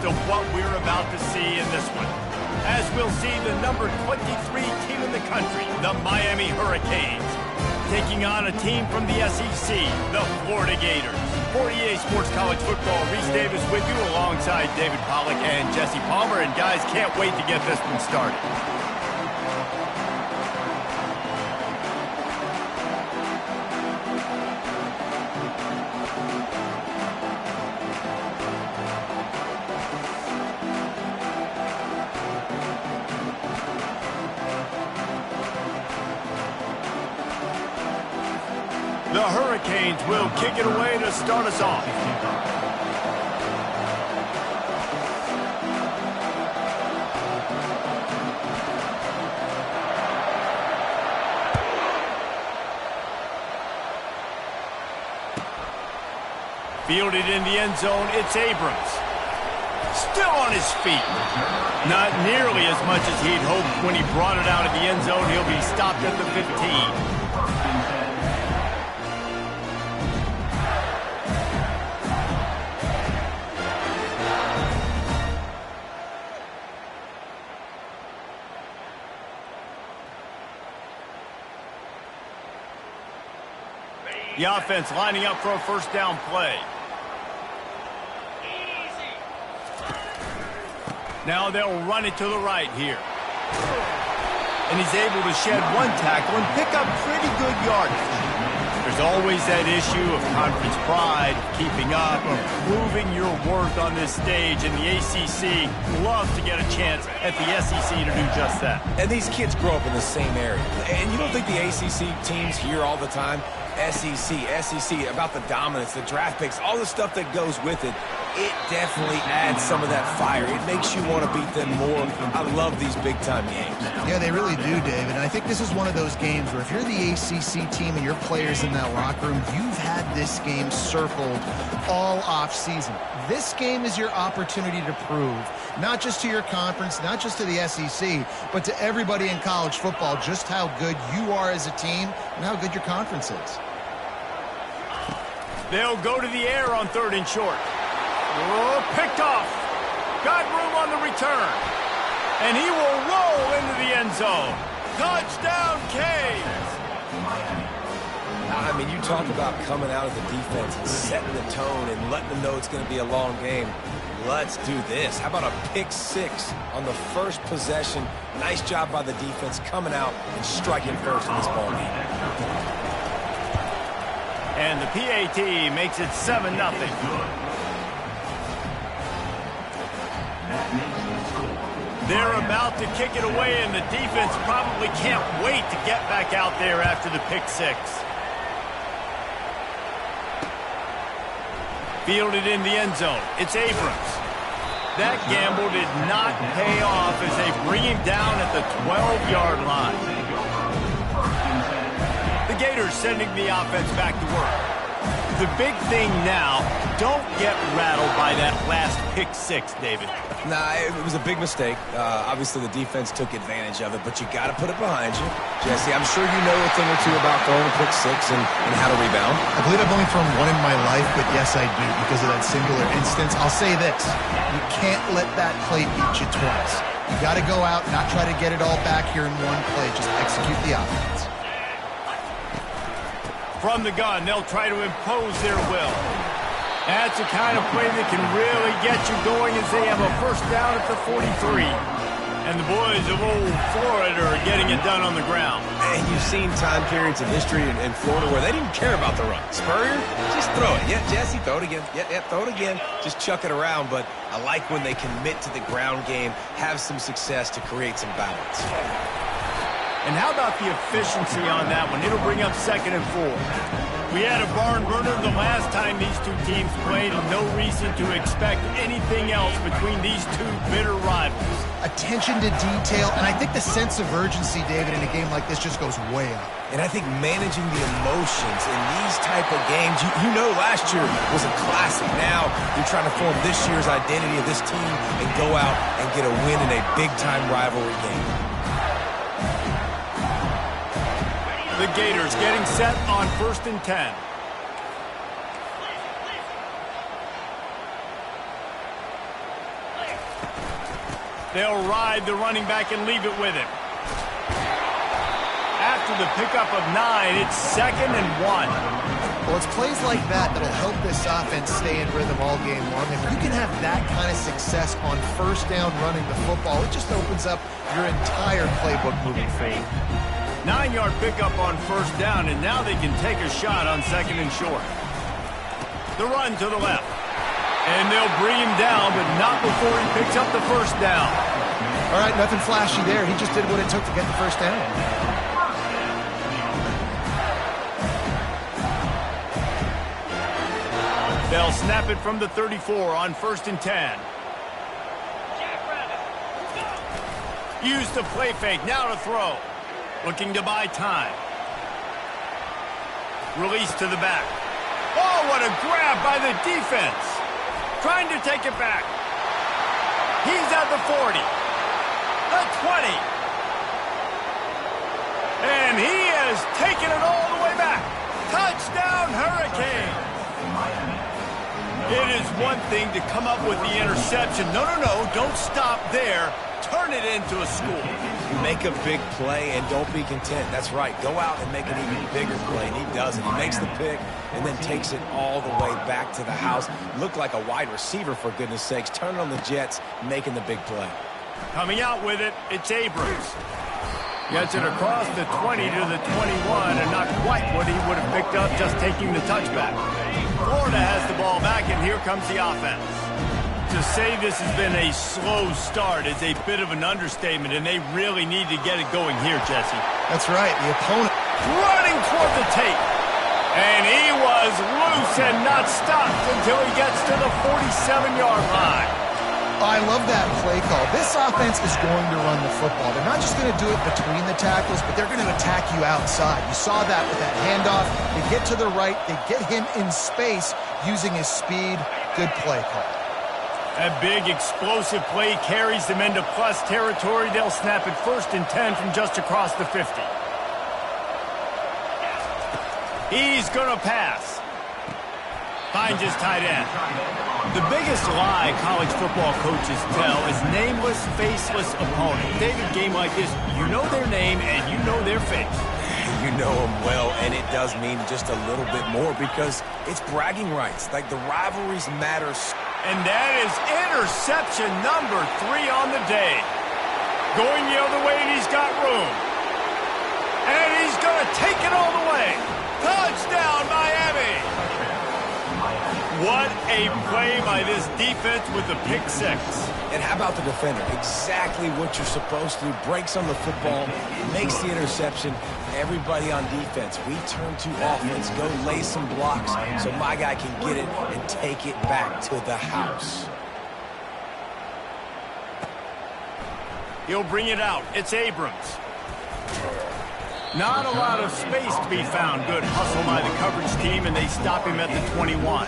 to what we're about to see in this one, as we'll see the number 23 team in the country, the Miami Hurricanes, taking on a team from the SEC, the Florida Gators. For EA Sports College Football, Reese Davis with you alongside David Pollack and Jesse Palmer. And guys, can't wait to get this one started. The Hurricanes will kick it away to start us off. Fielded in the end zone, it's Abrams. Still on his feet. Not nearly as much as he'd hoped when he brought it out of the end zone. He'll be stopped at the 15. The offense lining up for a first down play. Now they'll run it to the right here. And he's able to shed one tackle and pick up pretty good yardage. There's always that issue of conference pride, keeping up, of proving your worth on this stage, and the ACC loves to get a chance at the SEC to do just that. And these kids grow up in the same area. And you don't think the ACC teams hear all the time, SEC, about the dominance, the draft picks, all the stuff that goes with it. It definitely adds some of that fire. It makes you want to beat them more. I love these big-time games. Yeah, they really do, David. And I think this is one of those games where if you're the ACC team and your players in that locker room, you've had this game circled all off-season. This game is your opportunity to prove, not just to your conference, not just to the SEC, but to everybody in college football, just how good you are as a team and how good your conference is. They'll go to the air on 3rd and short. Oh, picked off. Got room on the return. And he will roll into the end zone. Touchdown, Canes. I mean, you talk about coming out of the defense and setting the tone and letting them know it's going to be a long game. Let's do this. How about a pick six on the first possession? Nice job by the defense coming out and striking first in this ball game. And the PAT makes it 7-0. They're about to kick it away, and the defense probably can't wait to get back out there after the pick six. Fielded in the end zone. It's Abrams. That gamble did not pay off as they bring him down at the 12-yard line. The Gators sending the offense back to work. The big thing now, don't get rattled by that last pick six, David. Nah, it was a big mistake. Obviously, the defense took advantage of it, but you got to put it behind you. Jesse, I'm sure you know a thing or two about throwing a pick six and how to rebound. I believe I've only thrown one in my life, but yes, I do, because of that singular instance. I'll say this. You can't let that play beat you twice. You got to go out, not try to get it all back here in one play. Just execute the offense. From the gun, they'll try to impose their will. That's the kind of play that can really get you going as they have a first down at the 43. And the boys of old Florida are getting it done on the ground. And you've seen time periods of history in Florida where they didn't care about the run. Spurrier, just throw it. Yeah, Jesse, throw it again. Yeah, throw it again. Just chuck it around. But I like when they commit to the ground game, have some success to create some balance. And how about the efficiency on that one? It'll bring up 2nd and 4. We had a barn burner the last time these two teams played, and no reason to expect anything else between these two bitter rivals. Attention to detail, and I think the sense of urgency, David, in a game like this just goes way up. And I think managing the emotions in these type of games, you know last year was a classic. Now you're trying to form this year's identity of this team and go out and get a win in a big-time rivalry game. The Gators getting set on 1st and 10. They'll ride the running back and leave it with him. After the pickup of 9, it's 2nd and 1. Well, it's plays like that that'll help this offense stay in rhythm all game long. If you can have that kind of success on first down running the football, it just opens up your entire playbook moving forward. 9-yard pickup on first down, and now they can take a shot on 2nd and short. The run to the left. And they'll bring him down, but not before he picks up the first down. All right, nothing flashy there. He just did what it took to get the first down. They'll snap it from the 34 on 1st and 10. Use the play fake, now to throw. Looking to buy time. Release to the back. Oh, what a grab by the defense. Trying to take it back. He's at the 40. The 20. And he has taken it all the way back. Touchdown, Hurricane. It is one thing to come up with the interception. No, don't stop there. Turn it into a score. Make a big play and don't be content. That's right. Go out and make an even bigger play, and he does it. He makes the pick and then takes it all the way back to the house. Looked like a wide receiver, for goodness sakes. Turning on the Jets, making the big play. Coming out with it, it's Abrams. Gets it across the 20 to the 21, and not quite what he would have picked up just taking the touchback. Florida has the ball back, and here comes the offense. To say this has been a slow start is a bit of an understatement, and they really need to get it going here, Jesse. That's right. The opponent running toward the tape. And he was loose and not stopped until he gets to the 47-yard line. I love that play call. This offense is going to run the football. They're not just going to do it between the tackles, but they're going to attack you outside. You saw that with that handoff. They get to the right. They get him in space using his speed. Good play call. A big explosive play carries them into plus territory. They'll snap it 1st and 10 from just across the 50. He's going to pass. Finds his tight end. The biggest lie college football coaches tell is nameless, faceless opponent. David, game like this, you know their name and you know their face. You know them well, and it does mean just a little bit more because it's bragging rights. Like, the rivalries matter. And that is interception number 3 on the day. Going the other way, and he's got room. And he's going to take it all the way. Touchdown, Miami! What a play by this defense with the pick 6. And how about the defender? Exactly what you're supposed to do. Breaks on the football, makes the interception. Everybody on defense, we turn to offense. Go lay some blocks so my guy can get it and take it back to the house. He'll bring it out. It's Abrams. Not a lot of space to be found. Good hustle by the coverage team, and they stop him at the 21.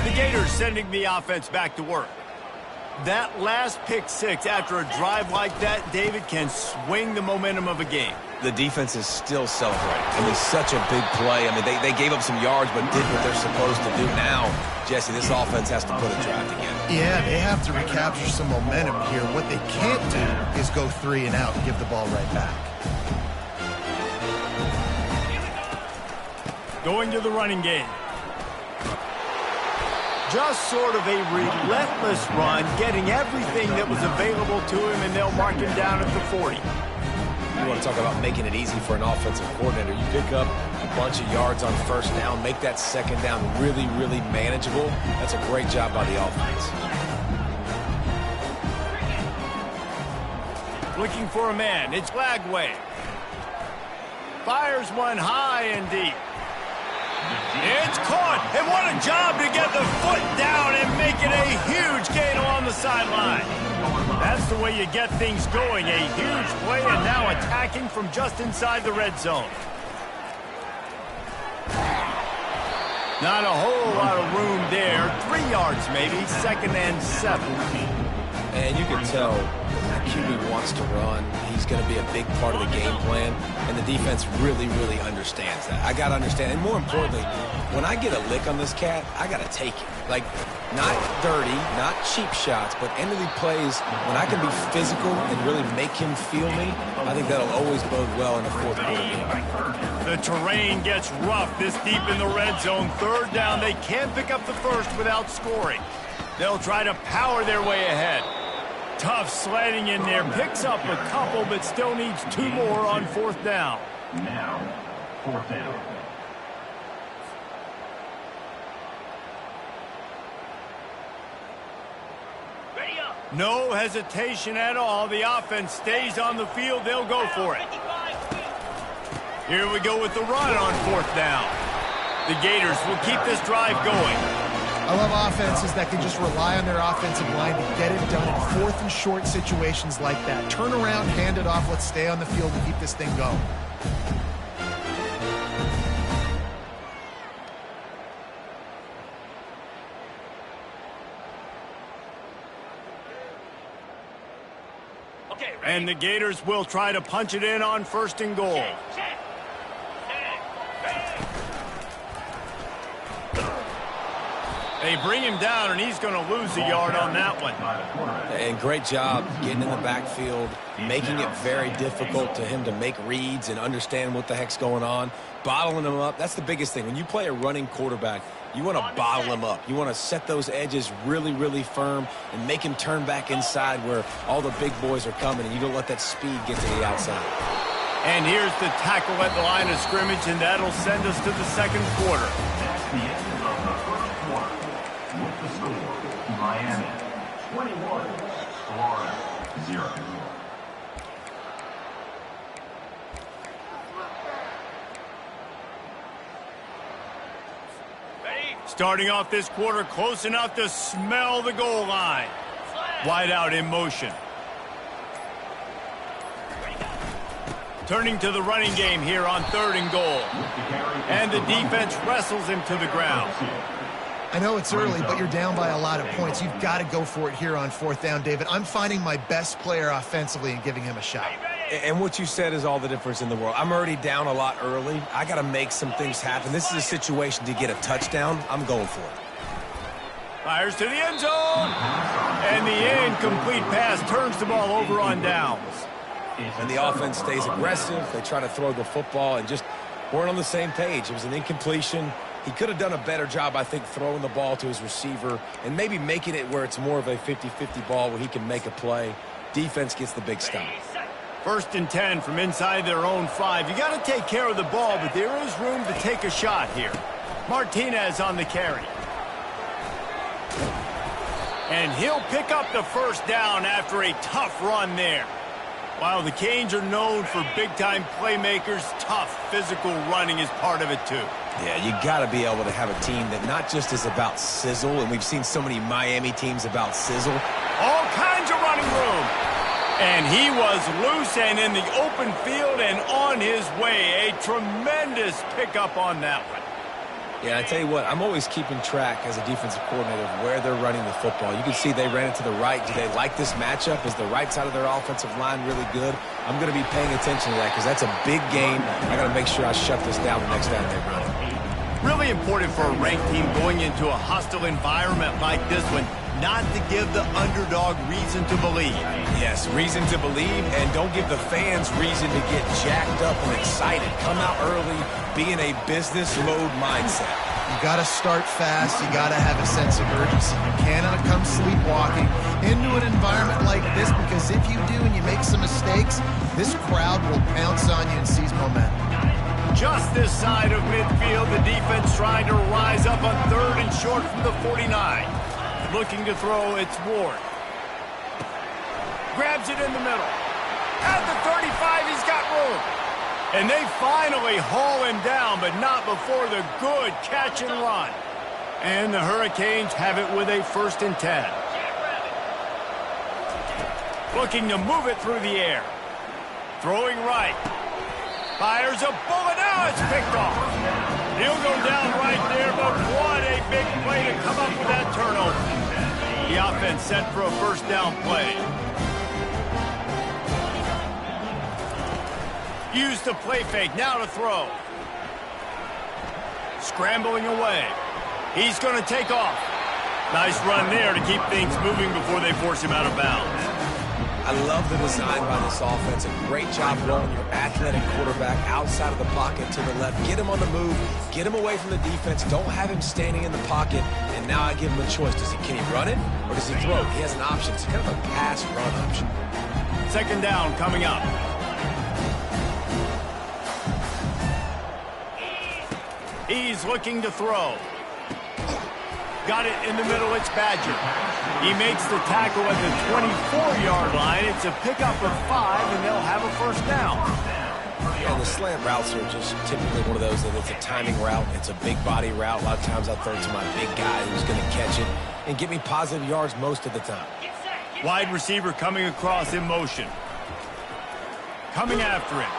The Gators sending the offense back to work. That last pick 6 after a drive like that, David, can swing the momentum of a game. The defense is still celebrating. I mean, such a big play. I mean, they gave up some yards but did what they're supposed to do. Now, Jesse, this offense has to put a drive together. Yeah, they have to recapture some momentum here. What they can't do is go 3 and out and give the ball right back. Going to the running game. Just sort of a relentless run, getting everything that was available to him, and they'll mark him down at the 40. You want to talk about making it easy for an offensive coordinator. You pick up a bunch of yards on first down, make that second down really, really manageable. That's a great job by the offense. Looking for a man. It's Lagway. Fires one high and deep. It's caught, and what a job to get the foot down and make it a huge gain along the sideline. That's the way you get things going, a huge play, and now attacking from just inside the red zone. Not a whole lot of room there, 3 yards maybe, 2nd and 7. And you can tell That QB wants to run. He's going to be a big part of the game plan, and the defense really, really understands that. I got to understand, and more importantly, when I get a lick on this cat, I got to take it. Like, not dirty, not cheap shots, but end of the plays, when I can be physical and really make him feel me, I think that'll always bode well in the fourth quarter game. The terrain gets rough this deep in the red zone. Third down, they can't pick up the first without scoring. They'll try to power their way ahead. Tough sledding in there. Picks up a couple, but still needs 2 more on fourth down. Now, fourth down. No hesitation at all. The offense stays on the field. They'll go for it. Here we go with the run on fourth down. The Gators will keep this drive going. I love offenses that can just rely on their offensive line to get it done in fourth and short situations like that. Turn around, hand it off, let's stay on the field and keep this thing going. And the Gators will try to punch it in on first and goal. They bring him down, and he's going to lose a yard on that one. And great job getting in the backfield, making it very difficult to him to make reads and understand what the heck's going on, bottling him up. That's the biggest thing. When you play a running quarterback, you want to bottle him up. You want to set those edges really, really firm and make him turn back inside where all the big boys are coming, and you don't let that speed get to the outside. And here's the tackle at the line of scrimmage, and that'll send us to the second quarter. That's the end of the first quarter. With the score, Miami 21, Florida 0. Starting off this quarter close enough to smell the goal line. Wide out in motion. Turning to the running game here on third and goal. And the defense wrestles him to the ground. I know it's early, but you're down by a lot of points. You've got to go for it here on fourth down, David. I'm finding my best player offensively and giving him a shot. And what you said is all the difference in the world. I'm already down a lot early. I got to make some things happen. This is a situation to get a touchdown. I'm going for it. Fires to the end zone. And the incomplete pass turns the ball over on downs. And the offense stays aggressive. They try to throw the football and just weren't on the same page. It was an incompletion. He could have done a better job, I think, throwing the ball to his receiver and maybe making it where it's more of a 50-50 ball where he can make a play. Defense gets the big stop. First and 10 from inside their own 5. You got to take care of the ball, but there is room to take a shot here. Martinez on the carry. And he'll pick up the first down after a tough run there. While the Canes are known for big-time playmakers, tough physical running is part of it too. Yeah, you got to be able to have a team that not just is about sizzle, and we've seen so many Miami teams about sizzle. All kinds of running room. And he was loose and in the open field and on his way. A tremendous pickup on that one. Yeah, I tell you what, I'm always keeping track as a defensive coordinator of where they're running the football. You can see they ran it to the right. Do they like this matchup? Is the right side of their offensive line really good? I'm going to be paying attention to that because that's a big game. I got to make sure I shut this down the next time they run it. Really important for a ranked team going into a hostile environment like this one, not to give the underdog reason to believe. Yes, reason to believe, and don't give the fans reason to get jacked up and excited. Come out early, be in a business mode mindset. You got to start fast. You got to have a sense of urgency. You cannot come sleepwalking into an environment like this, because if you do and you make some mistakes, this crowd will pounce on you and seize momentum. Just this side of midfield, the defense trying to rise up on third and short from the 49. Looking to throw, it's Ward. Grabs it in the middle. At the 35, he's got room. And they finally haul him down, but not before the good catch and run. And the Hurricanes have it with a first and 10. Looking to move it through the air. Throwing right. Fires a bullet. Now it's picked off. He'll go down right there, but what a big play to come up with that turnover. The offense set for a first down play. Use the play fake. Now to throw. Scrambling away. He's going to take off. Nice run there to keep things moving before they force him out of bounds. I love the design by this offense. A great job rolling your athletic quarterback outside of the pocket to the left. Get him on the move. Get him away from the defense. Don't have him standing in the pocket. And now I give him a choice. Can he run it or does he throw it? He has an option. It's kind of a pass-run option. Second down coming up. He's looking to throw. Got it in the middle. It's Badger. He makes the tackle at the 24-yard line. It's a pickup of 5, and they'll have a first down. Yeah, and the slant routes are just typically one of those that it's a timing route. It's a big body route. A lot of times I throw it to my big guy who's going to catch it and get me positive yards most of the time. Wide receiver coming across in motion. Coming after him.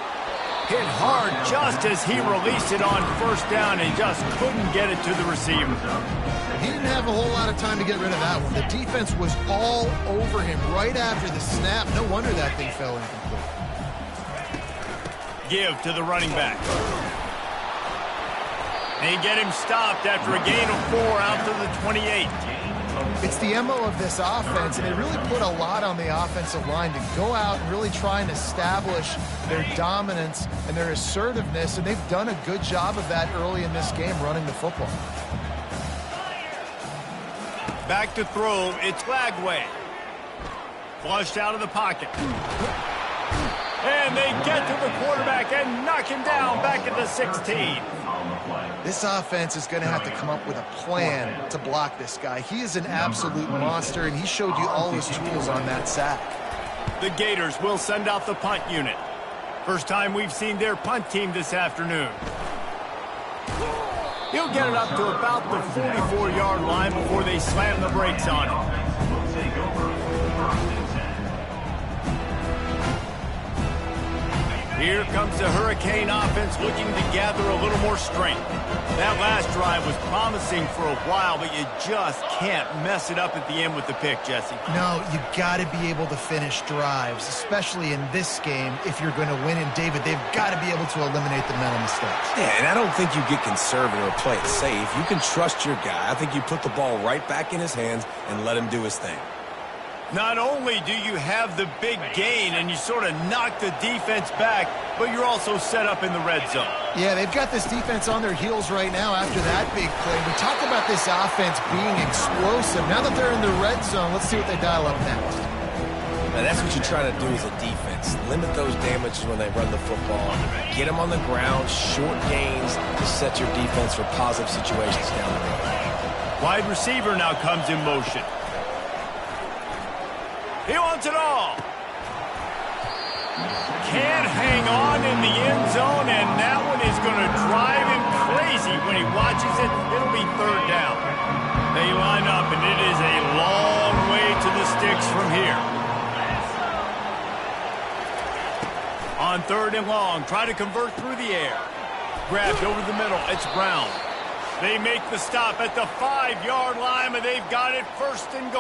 Hit hard just as he released it on first down and just couldn't get it to the receiver. He didn't have a whole lot of time to get rid of that one. The defense was all over him right after the snap. No wonder that thing fell incomplete. Give to the running back. They get him stopped after a gain of 4 out to the 28. It's the MO of this offense, and they really put a lot on the offensive line to go out and really try and establish their dominance and their assertiveness, and they've done a good job of that early in this game running the football. Back to throw, it's Lagway. Flushed out of the pocket. And they get to the quarterback and knock him down back at the 16. This offense is going to have to come up with a plan to block this guy. He is an absolute monster, and he showed you all his tools on that sack. The Gators will send out the punt unit. First time we've seen their punt team this afternoon. He'll get it up to about the 44-yard line before they slam the brakes on him. Here comes the Hurricane offense looking to gather a little more strength. That last drive was promising for a while, but you just can't mess it up at the end with the pick, Jesse. No, you got to be able to finish drives, especially in this game. If you're going to win, and David, they've got to be able to eliminate the mental mistakes. Yeah, and I don't think you get conservative or play it safe. You can trust your guy. I think you put the ball right back in his hands and let him do his thing. Not only do you have the big gain and you sort of knock the defense back, but you're also set up in the red zone. Yeah, they've got this defense on their heels right now after that big play. We talked about this offense being explosive. Now that they're in the red zone, let's see what they dial up next. Now, that's what you try to do as a defense. Limit those damages when they run the football. Get them on the ground, short gains to set your defense for positive situations down the road. Wide receiver now comes in motion. He wants it all. Can't hang on in the end zone, and that one is going to drive him crazy when he watches it. It'll be third down. They line up, and it is a long way to the sticks from here. On third and long, try to convert through the air. Grabbed over the middle. It's Brown. They make the stop at the 5-yard line, and they've got it first and goal.